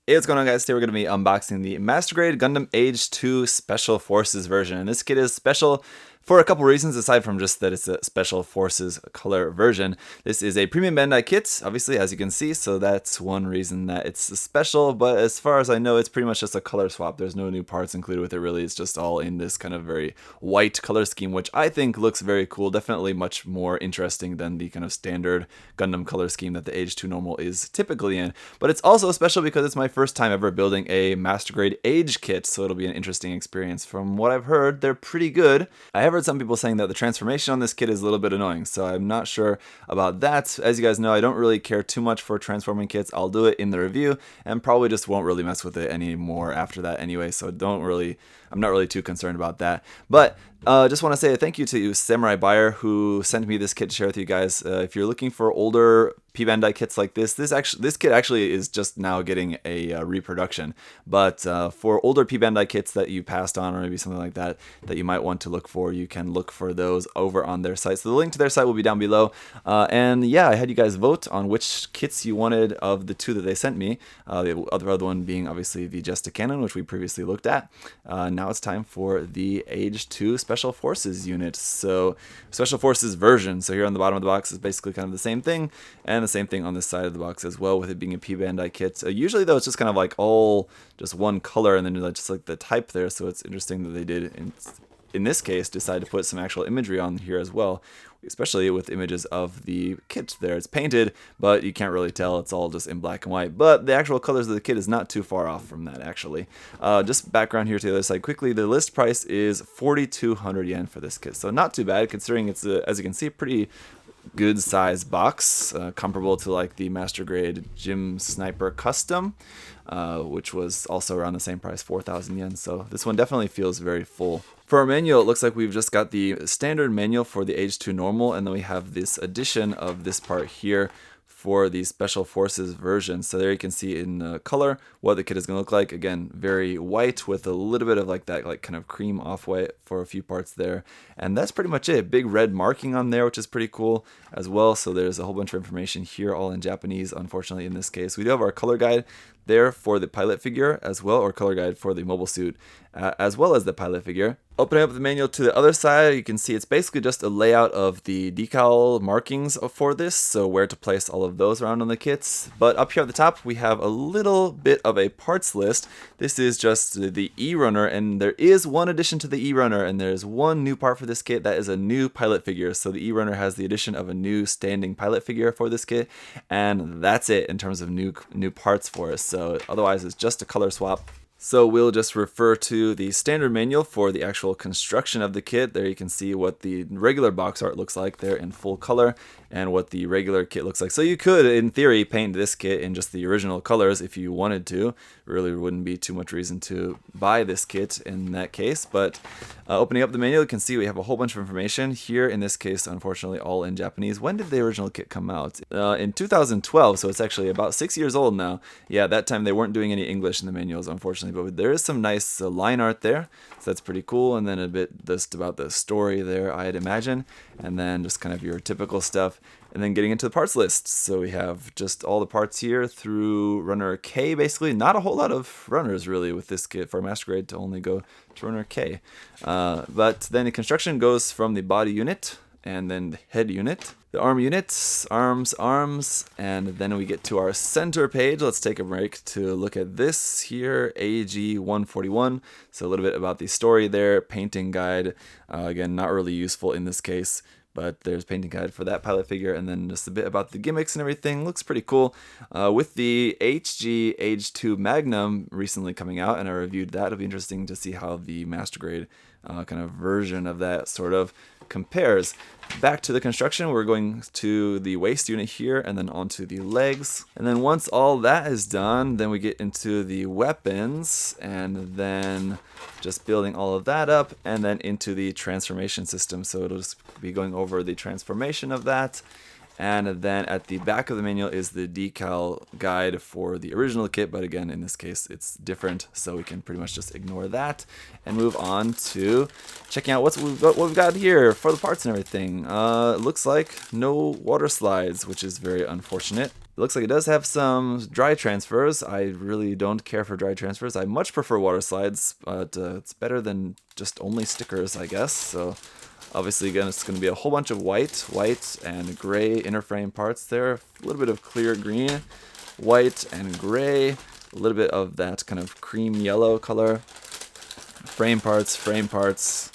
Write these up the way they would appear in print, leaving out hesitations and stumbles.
Hey, what's going on, guys? Today we're going to be unboxing the Master Grade Gundam Age-2 Special Forces version. And this kit is special for a couple reasons, aside from just that it's a Special Forces color version. This is a premium Bandai kit, obviously, as you can see, so that's one reason that it's special. But as far as I know, it's pretty much just a color swap. There's no new parts included with it, really. It's just all in this kind of very white color scheme, which I think looks very cool. Definitely much more interesting than the kind of standard Gundam color scheme that the Age 2 normal is typically in. But it's also special because it's my first time ever building a Master Grade Age kit, so it'll be an interesting experience. From what I've heard, they're pretty good. I have heard some people saying that the transformation on this kit is a little bit annoying, so I'm not sure about that. As you guys know, I don't really care too much for transforming kits. I'll do it in the review and probably just won't really mess with it anymore after that anyway, so I'm not really too concerned about that. But just want to say thank you to Samurai Buyer who sent me this kit to share with you guys. If you're looking for older P-Bandai kits like this kit actually is just now getting a reproduction. But for older P-Bandai kits that you passed on, or maybe something like that you might want to look for, you can look for those over on their site. So the link to their site will be down below. And yeah, I had you guys vote on which kits you wanted of the two that they sent me. The other one being obviously the Jesta Cannon, which we previously looked at. Now it's time for the Age 2 Special Forces unit. So Special Forces version. So here on the bottom of the box is basically kind of the same thing, and the same thing on this side of the box as well, with it being a P-Bandai kit. Usually though, it's just kind of like all just one color, and then just like the type there. So it's interesting that they did in this case decide to put some actual imagery on here as well, especially with images of the kit there. It's painted, but you can't really tell. It's all just in black and white. But the actual colors of the kit is not too far off from that, actually. Just background here to the other side quickly. The list price is 4,200 yen for this kit. So not too bad, considering it's, as you can see, pretty good size box, comparable to like the Master Grade Gym Sniper Custom, which was also around the same price, 4,000 yen. So this one definitely feels very full. For our manual, it looks like we've just got the standard manual for the Age 2 normal, and then we have this addition of this part here for the Special Forces version. So there you can see in color what the kit is going to look like. Again, very white with a little bit of like that kind of cream off-white for a few parts there. And that's pretty much it. Big red marking on there, which is pretty cool as well. So there's a whole bunch of information here, all in Japanese, unfortunately, in this case. We do have our color guide there for the pilot figure as well, or color guide for the mobile suit, as well as the pilot figure. Opening up the manual to the other side, you can see it's basically just a layout of the decal markings for this, so where to place all of those around on the kits. But up here at the top, we have a little bit of a parts list. This is just the E-Runner, and there is one addition to the E-Runner, and there's one new part for this kit. That is a new pilot figure. So the E-Runner has the addition of a new standing pilot figure for this kit, and that's it in terms of new parts for us. So otherwise, it's just a color swap. So we'll just refer to the standard manual for the actual construction of the kit. There you can see what the regular box art looks like there in full color, and what the regular kit looks like. So you could, in theory, paint this kit in just the original colors if you wanted to. Really wouldn't be too much reason to buy this kit in that case. But opening up the manual, you can see we have a whole bunch of information here. In this case, unfortunately, all in Japanese. When did the original kit come out? In 2012, so it's actually about 6 years old now. Yeah, that time they weren't doing any English in the manuals, unfortunately, but there is some nice line art there, so that's pretty cool. And then a bit just about the story there, I'd imagine, and then just kind of your typical stuff. And then getting into the parts list. So we have just all the parts here through runner K, basically. Not a whole lot of runners, really, with this kit for Master Grade to only go to runner K. But then the construction goes from the body unit, and then the head unit, the arm units, arms, and then we get to our center page. Let's take a break to look at this here, AG 141. So a little bit about the story there, painting guide. Again, not really useful in this case, but there's painting guide for that pilot figure, and then just a bit about the gimmicks and everything. Looks pretty cool. With the HG Age-2 Magnum recently coming out, and I reviewed that, it'll be interesting to see how the Master Grade kind of version of that sort of compares. Back to the construction, we're going to the waist unit here, and then onto the legs. And then once all that is done, then we get into the weapons, and then just building all of that up, and then into the transformation system. So it'll just be going over the transformation of that, And then at the back of the manual is the decal guide for the original kit, but again, in this case, it's different, so we can pretty much just ignore that and move on to checking out what we've got here for the parts and everything. It looks like no water slides, which is very unfortunate. It looks like it does have some dry transfers. I really don't care for dry transfers. I much prefer water slides, but it's better than just only stickers, I guess. So obviously, again, it's going to be a whole bunch of white and gray inner frame parts there. A little bit of clear green, white and gray. A little bit of that kind of cream yellow color. Frame parts,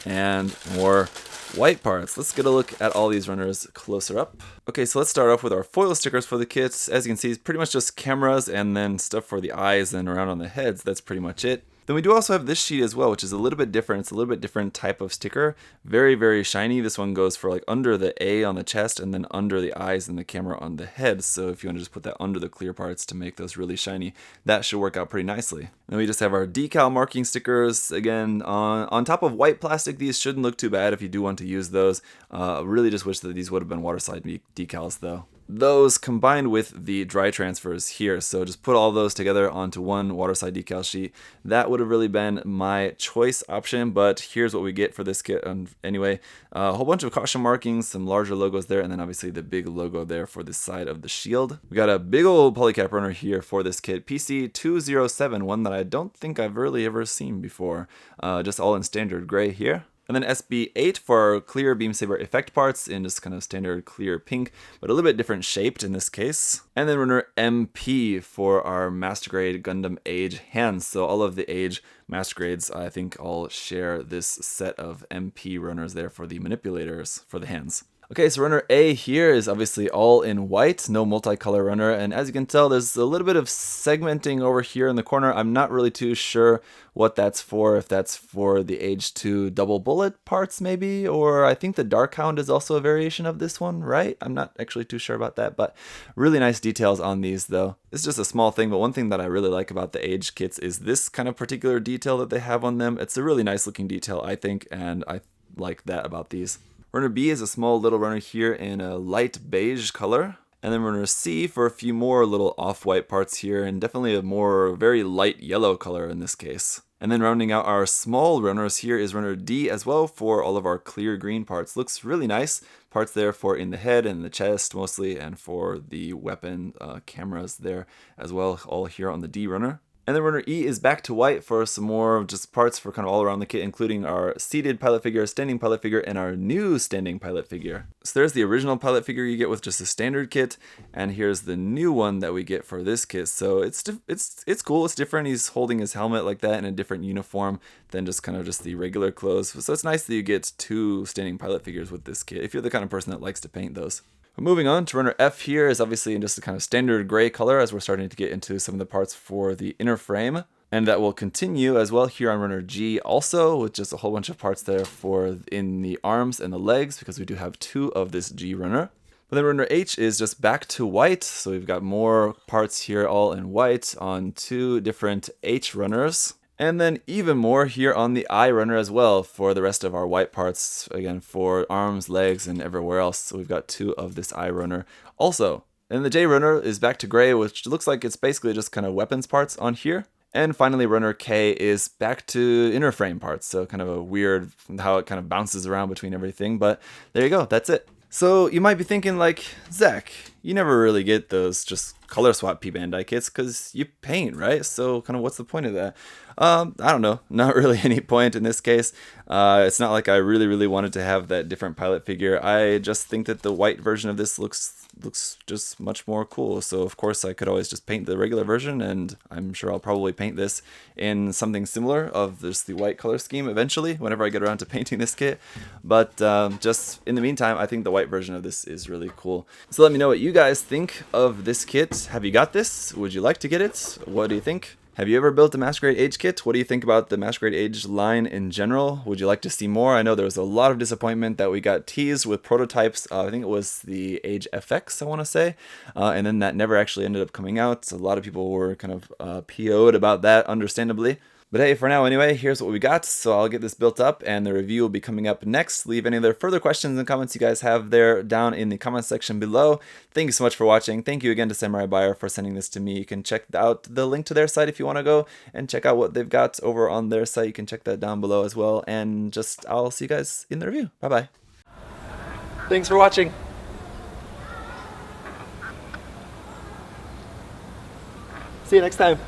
and more white parts. Let's get a look at all these runners closer up. Okay, so let's start off with our foil stickers for the kits. As you can see, it's pretty much just cameras and then stuff for the eyes and around on the heads. That's pretty much it. Then we do also have this sheet as well, which is a little bit different. It's a little bit different type of sticker. Very, very shiny. This one goes for like under the A on the chest and then under the eyes and the camera on the head. So if you want to just put that under the clear parts to make those really shiny, that should work out pretty nicely. Then we just have our decal marking stickers. Again, on top of white plastic, these shouldn't look too bad if you do want to use those. Really just wish that these would have been water slide decals though. Those combined with the dry transfers here, so just put all those together onto one waterside decal sheet. That would have really been my choice option, but here's what we get for this kit anyway. A whole bunch of caution markings, some larger logos there, and then obviously the big logo there for the side of the shield. We got a big old polycap runner here for this kit, PC207, one that I don't think I've really ever seen before, just all in standard gray here. And then SB8 for our clear beam saber effect parts in just kind of standard clear pink, but a little bit different shaped in this case. And then runner MP for our Master Grade Gundam Age hands. So all of the Age Master Grades, I think, all share this set of MP runners there for the manipulators for the hands. Okay, so runner A here is obviously all in white, no multicolor runner, and as you can tell, there's a little bit of segmenting over here in the corner. I'm not really too sure what that's for, if that's for the Age-2 double bullet parts maybe, or I think the Dark Hound is also a variation of this one, right? I'm not actually too sure about that, but really nice details on these though. It's just a small thing, but one thing that I really like about the Age kits is this kind of particular detail that they have on them. It's a really nice looking detail, I think, and I like that about these. Runner B is a small little runner here in a light beige color. And then runner C for a few more little off-white parts here, and definitely a more very light yellow color in this case. And then rounding out our small runners here is runner D as well for all of our clear green parts. Looks really nice. Parts there for in the head and the chest mostly, and for the weapon cameras there as well, all here on the D runner. And then runner E is back to white for some more just parts for kind of all around the kit, including our seated pilot figure, standing pilot figure, and our new standing pilot figure. So there's the original pilot figure you get with just a standard kit, and here's the new one that we get for this kit. So it's cool, it's different. He's holding his helmet like that in a different uniform than just kind of just the regular clothes. So it's nice that you get two standing pilot figures with this kit, if you're the kind of person that likes to paint those. Moving on to runner F here is obviously in just a kind of standard gray color as we're starting to get into some of the parts for the inner frame. And that will continue as well here on runner G also, with just a whole bunch of parts there for in the arms and the legs, because we do have two of this G runner. But then runner H is just back to white, so we've got more parts here all in white on two different H runners. And then even more here on the I runner as well for the rest of our white parts, again for arms, legs, and everywhere else. So we've got two of this I runner also. And the J runner is back to gray, which looks like it's basically just kind of weapons parts on here. And finally runner K is back to inner frame parts, so kind of a weird how it kind of bounces around between everything, but there you go, that's it. So you might be thinking like, Zach, you never really get those just color swap P-Bandai kits because you paint, right? So kind of what's the point of that? I don't know, not really any point in this case. It's not like I really wanted to have that different pilot figure. I just think that the white version of this looks just much more cool. So of course I could always just paint the regular version, and I'm sure I'll probably paint this in something similar of just the white color scheme eventually whenever I get around to painting this kit. But just in the meantime, I think the white version of this is really cool. So let me know what you guys think of this kit. Have you got this? Would you like to get it? What do you think? Have you ever built a Master Grade Age kit? What do you think about the Master Grade Age line in general? Would you like to see more? I know there was a lot of disappointment that we got teased with prototypes. I think it was the Age FX, I want to say. And then that never actually ended up coming out. So a lot of people were kind of PO'd about that, understandably. But hey, for now anyway, here's what we got. So I'll get this built up and the review will be coming up next. Leave any other further questions and comments you guys have there down in the comment section below. Thank you so much for watching. Thank you again to Samurai Buyer for sending this to me. You can check out the link to their site if you want to go and check out what they've got over on their site. You can check that down below as well. And just, I'll see you guys in the review. Bye-bye. Thanks for watching. See you next time.